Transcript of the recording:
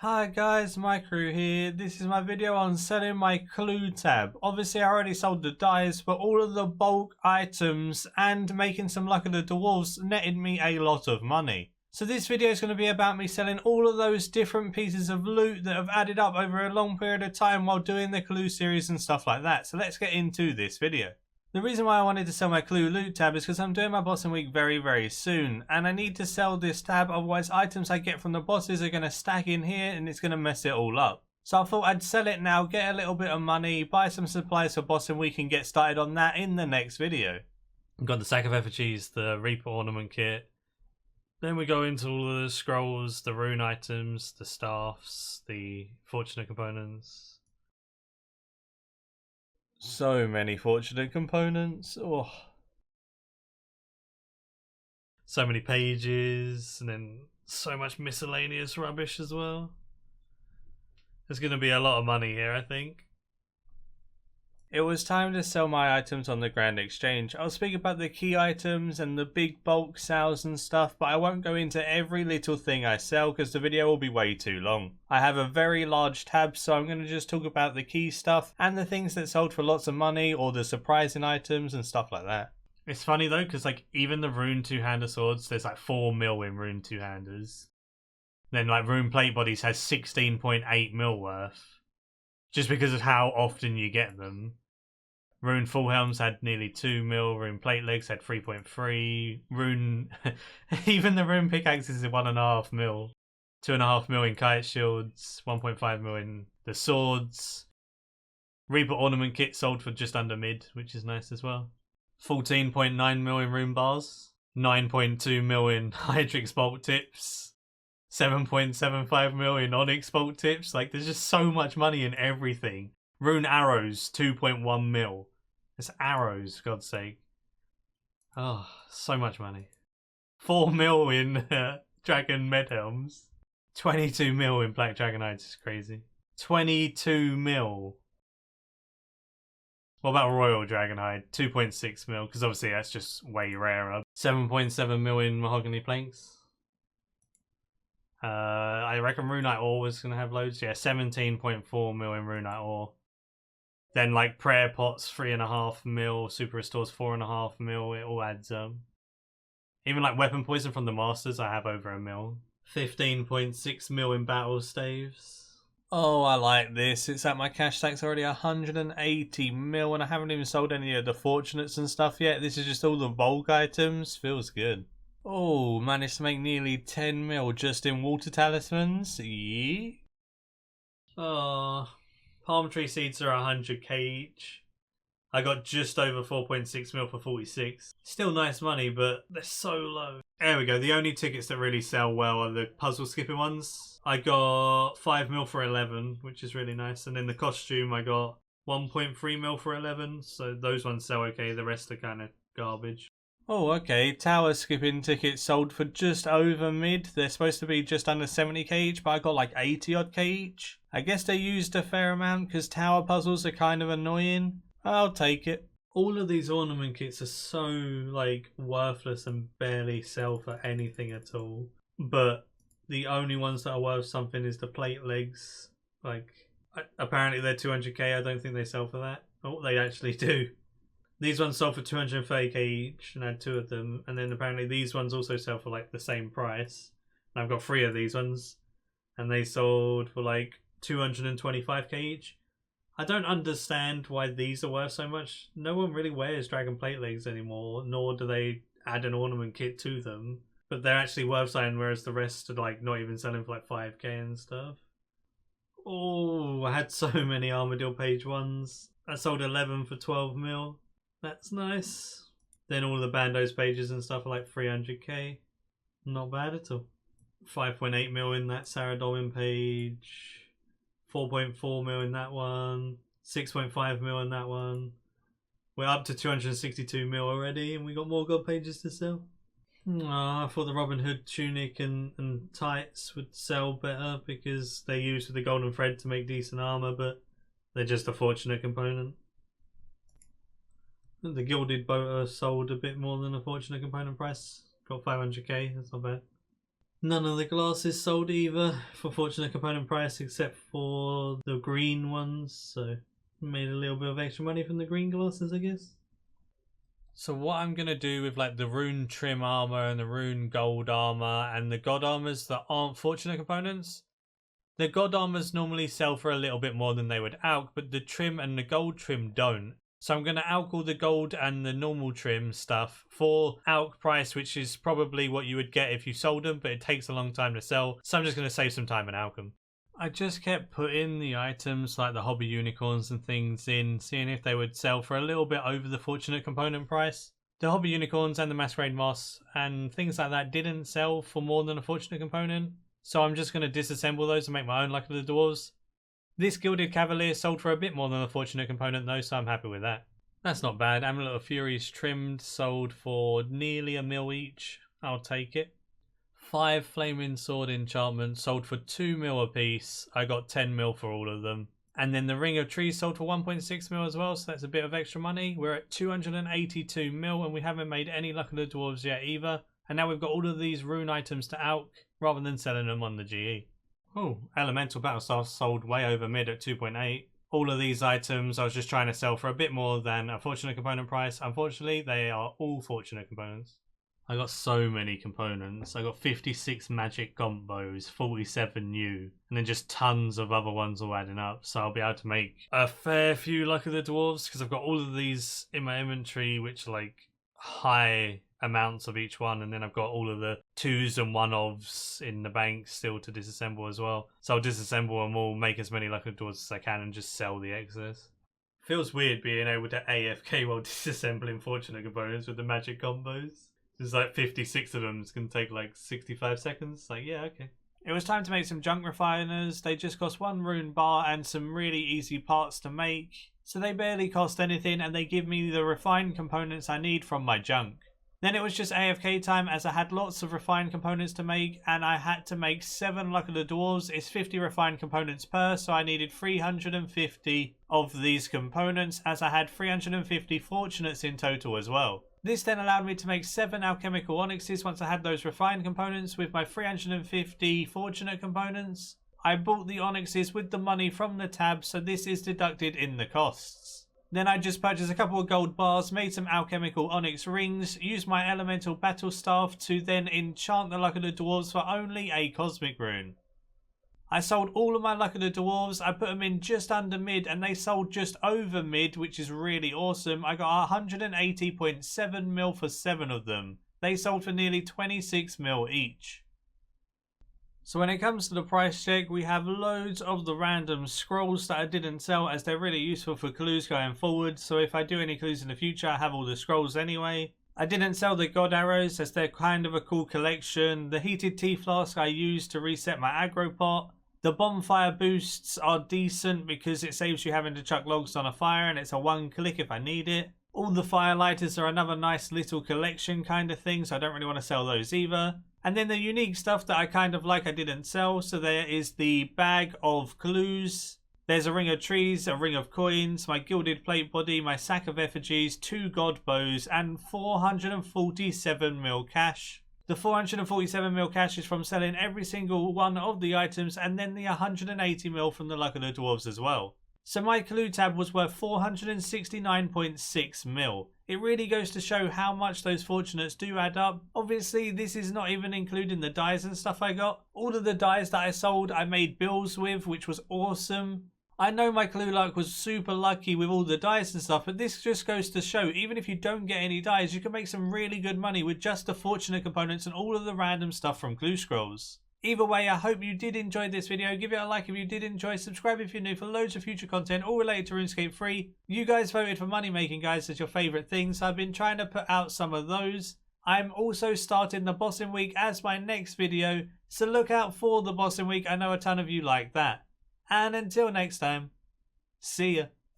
Hi guys, Maikeru here. This is my video on selling my clue tab. Obviously I already sold the dice, but all of the bulk items and making some luck of the dwarves netted me a lot of money. So this video is going to be about me selling all of those different pieces of loot that have added up over a long period of time while doing the clue series and stuff like that. So let's get into this video. The reason why I wanted to sell my clue loot tab is because I'm doing my bossing week very soon, and I need to sell this tab, otherwise items I get from the bosses are going to stack in here and it's going to mess it all up. So I thought I'd sell it now, get a little bit of money, buy some supplies for bossing week and get started on that in the next video. I've got the sack of effigies, the Reaper ornament kit. Then we go into all of the scrolls, the rune items, the staffs, the fortunate components. So many fortunate components. Oh. So many pages, and then so much miscellaneous rubbish as well. There's going to be a lot of money here, I think. It was time to sell my items on the Grand Exchange. I'll speak about the key items and the big bulk sales and stuff, but I won't go into every little thing I sell because the video will be way too long. I have a very large tab, so I'm going to just talk about the key stuff and the things that sold for lots of money or the surprising items and stuff like that. It's funny though, because like even the rune two-hander swords, there's like 4 mil in rune two-handers. Then like rune plate bodies has 16.8 mil worth, just because of how often you get them. Rune full helms had nearly 2 mil, rune plate legs had 3.3, rune even the rune pickaxes is 1.5 mil. 2.5 mil in kite shields, 1.5 mil in the swords. Reaper ornament kit sold for just under mid, which is nice as well. 14.9 mil in rune bars, 9.2 mil in Hydrix bolt tips, 7.75 mil in Onyx bolt tips. Like there's just so much money in everything. Rune arrows, 2.1 mil. It's arrows, for God's sake. Oh, so much money. 4 mil in Dragon Med Helms. 22 mil in Black Dragon Hides is crazy. 22 mil. What about Royal Dragonhide? 2.6 mil, because obviously that's just way rarer. 7.7 mil in Mahogany Planks. I reckon Runite Ore was going to have loads. Yeah, 17.4 mil in Runite Ore. Then like Prayer Pots, 3.5 mil. Super Restores, 4.5 mil. It all adds up. Even like Weapon Poison from the Masters, I have over 1 mil. 15.6 mil in Battle Staves. Oh, I like this. It's at my cash stack's already 180 mil and I haven't even sold any of the Fortunates and stuff yet. This is just all the bulk items. Feels good. Oh, managed to make nearly 10 mil just in water talismans. Yeah. Oh, palm tree seeds are 100k each. I got just over 4.6 mil for 46. Still nice money, but they're so low. There we go. The only tickets that really sell well are the puzzle skipping ones. I got 5 mil for 11, which is really nice. And in the costume, I got 1.3 mil for 11. So those ones sell okay. The rest are kind of garbage. Oh, okay. Tower skipping tickets sold for just over mid. They're supposed to be just under 70k each, but I got like 80 odd k each. I guess they used a fair amount because tower puzzles are kind of annoying. I'll take it. All of these ornament kits are so like worthless and barely sell for anything at all. But the only ones that are worth something is the plate legs. Like apparently they're 200k. I don't think they sell for that. Oh, they actually do. These ones sold for 230k each, and I had 2 of them. And then apparently these ones also sell for like the same price. And I've got 3 of these ones, and they sold for like 225k each. I don't understand why these are worth so much. No one really wears Dragon Plate Legs anymore, nor do they add an ornament kit to them. But they're actually worth something, whereas the rest are like not even selling for like 5k and stuff. Oh, I had so many Armadillo page ones. I sold 11 for 12 mil. That's nice. Then all the Bandos pages and stuff are like 300k. Not bad at all. 5.8 mil in that Saradomin page. 4.4 mil in that one. 6.5 mil in that one. We're up to 262 mil already, and we got more god pages to sell. I thought the Robin Hood tunic and tights would sell better because they're used with the golden thread to make decent armor, but they're just a fortunate component. The gilded boater sold a bit more than a fortunate component price. Got 500k, that's not bad. None of the glasses sold either for fortunate component price except for the green ones, so made a little bit of extra money from the green glasses, I guess. So what I'm going to do with like the rune trim armor and the rune gold armor and the god armors that aren't fortunate components, the god armors normally sell for a little bit more than they would alch, but the trim and the gold trim don't. So I'm going to alch all the gold and the normal trim stuff for alch price, which is probably what you would get if you sold them, but it takes a long time to sell. So I'm just going to save some time and alch them. I just kept putting the items like the hobby unicorns and things in, seeing if they would sell for a little bit over the fortunate component price. The hobby unicorns and the masquerade moss and things like that didn't sell for more than a fortunate component. So I'm just going to disassemble those and make my own Luck of the Dwarves. This Gilded Cavalier sold for a bit more than a fortunate component though, so I'm happy with that. That's not bad. Amulet of Furies trimmed sold for nearly $1 mil each. I'll take it. 5 Flaming Sword enchantments sold for 2 mil a piece. I got 10 mil for all of them. And then the Ring of Trees sold for 1.6 mil as well, so that's a bit of extra money. We're at 282 mil and we haven't made any Luck of the Dwarves yet either. And now we've got all of these rune items to alch rather than selling them on the GE. Oh, Elemental Battle Staff sold way over mid at 2.8. All of these items I was just trying to sell for a bit more than a fortunate component price. Unfortunately, they are all fortunate components. I got so many components. I got 56 magic combos, 47 new, and then just tons of other ones all adding up. So I'll be able to make a fair few Luck of the Dwarves because I've got all of these in my inventory, which are like high amounts of each one, and then I've got all of the 2s and 1-ofs in the bank still to disassemble as well. So I'll disassemble them all, make as many Luck of the Dwarves as I can, and just sell the excess. Feels weird being able to AFK while disassembling fortunate components with the magic combos. There's like 56 of them. It's going to take like 65 seconds. Like, yeah, okay. It was time to make some junk refiners. They just cost 1 rune bar and some really easy parts to make. So they barely cost anything and they give me the refined components I need from my junk. Then it was just AFK time as I had lots of refined components to make and I had to make 7 Luck of the Dwarves. It's 50 refined components per, so I needed 350 of these components as I had 350 fortunates in total as well. This then allowed me to make 7 alchemical onyxes once I had those refined components with my 350 fortunate components. I bought the onyxes with the money from the tab, so this is deducted in the costs. Then I just purchased a couple of gold bars, made some alchemical onyx rings, used my elemental battle staff to then enchant the Luck of the Dwarves for only a cosmic rune. I sold all of my Luck of the Dwarves. I put them in just under mid and they sold just over mid, which is really awesome. I got 180.7 mil for 7 of them. They sold for nearly 26 mil each. So when it comes to the price check, we have loads of the random scrolls that I didn't sell as they're really useful for clues going forward. So if I do any clues in the future, I have all the scrolls anyway. I didn't sell the God Arrows as they're kind of a cool collection. The Heated Tea Flask I used to reset my aggro pot. The bonfire boosts are decent because it saves you having to chuck logs on a fire and it's a 1 click if I need it. All the firelighters are another nice little collection kind of thing, so I don't really want to sell those either. And then the unique stuff that I kind of like I didn't sell. So there is the bag of clues. There's a ring of trees, a ring of coins, my gilded plate body, my sack of effigies, 2 god bows, and 447 mil cash. The 447 mil cash is from selling every single one of the items, and then the 180 mil from the Luck of the Dwarves as well. So my clue tab was worth 469.6 mil. It really goes to show how much those fortunates do add up. Obviously, this is not even including the dies and stuff I got. All of the dies that I sold, I made bills with, which was awesome. I know my clue luck was super lucky with all the dies and stuff, but this just goes to show, even if you don't get any dies, you can make some really good money with just the fortunate components and all of the random stuff from clue scrolls. Either way, I hope you did enjoy this video. Give it a like if you did enjoy. Subscribe if you're new for loads of future content all related to RuneScape 3. You guys voted for money making, guys, as your favourite thing, so I've been trying to put out some of those. I'm also starting the Bossing Week as my next video, so look out for the Bossing Week. I know a ton of you like that. And until next time, see ya.